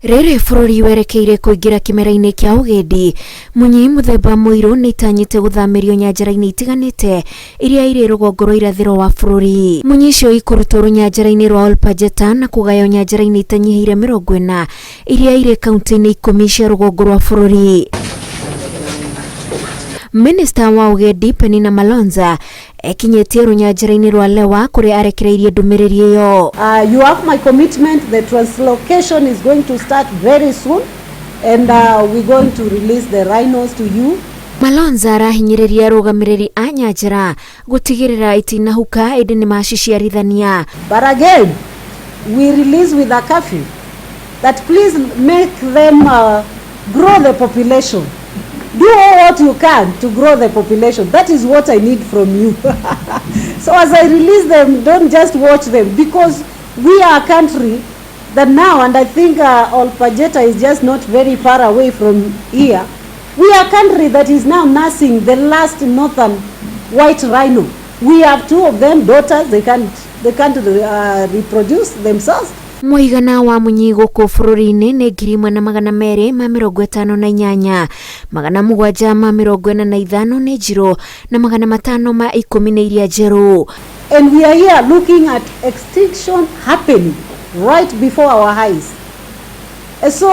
Rĩrĩ bũrũri werekeire kũingĩra kĩmera-inĩ kĩa ũgendi, Munyi mũthemba mũirũ nĩ itanyĩte gũthamĩrio nyanjara-ini itiganĩte iria irĩ rũgongo rwa irathĩro wa bũrũri. Munyi icio ikũrutwo rũnyanjara-inĩ rwa Olpajeta na kũgayo nyanjara-ini itanyihĩire 40 iria irĩ kaũntĩ-inĩ ikũmi cia rũgongo rwa bũrũri. Minister wa ũgendi Penina Malonza ekinyĩtie rũnyanjara-ini rwa Lewa kũrĩa arekereirie ndũmĩrĩri ĩyo. You have my commitment. The translocation is going to start very soon, and we're going to release the rhinos to you. Malonza arahinyĩrĩria arũgamĩrĩri a nyanjara gũtigĩrĩra itinahuka ĩndĩ nĩ maciciarithania. But again, we release with a curfew that please make them grow the population. Do all what you can to grow the population. That is what I need from you. So as I release them, don't just watch them, because we are a country that now, and I think Olpajeta is just not very far away from here. We are a country that is now nursing the last northern white rhino. We have 2 of them, daughters. They can't reproduce themselves. Mũigana wa munyi gũkũ bũrũri-inĩ nĩ 1,258, 745 nĩ njirũ na 510 nĩ iria njerũ. And we are here looking at extinction happening right before our eyes. So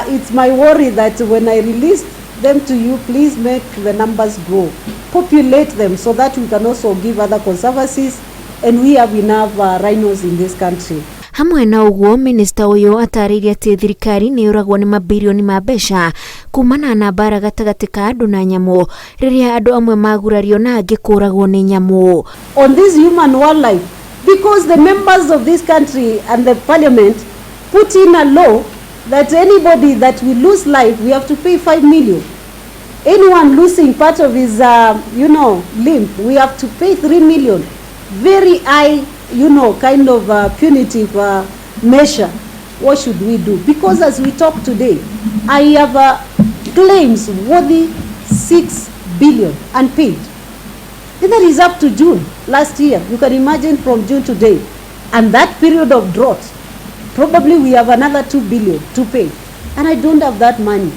it's my worry that when I release them to you, please make the numbers grow, populate them so that we can also give other conservancies, and we have enough rhinos in this country. Hamwe na ũguo, minister ũyũ atarĩirie atĩ thirikari nĩ yũragwo nĩ mabilioni ma mbeca kumana na mbara gatagatĩ ka andũ na nyamũ rĩrĩa andũ amwe magurario na angĩ kũragwo nĩ nyamũ. On this human wildlife, because the members of this country and the parliament put in a law that anybody that will lose life, we have to pay 5 million. Anyone losing part of his limb, we have to pay 3 million. Very high, kind of punitive measure. What should we do? Because as we talk today, I have claims worthy 6 billion unpaid. And that is up to June last year. You can imagine from June to date. And that period of drought, probably we have another 2 billion to pay. And I don't have that money.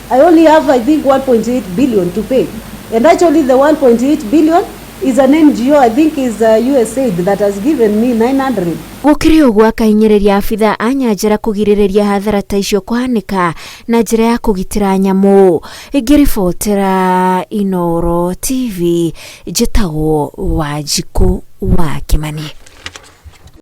I only have, I think, 1.8 billion to pay. And actually the 1.8 billion is an NGO, I think is USAID, that has given me 900. Gũkĩrĩ ũguo akahinyĩrĩria abitha a nyanjara kũgirĩrĩria hathara ta icio kũhanĩka na njĩra ya kũgitĩra nyamũ. Ingĩribotera Inooro TV, njĩtagwo Wanjikũ wa Kimani.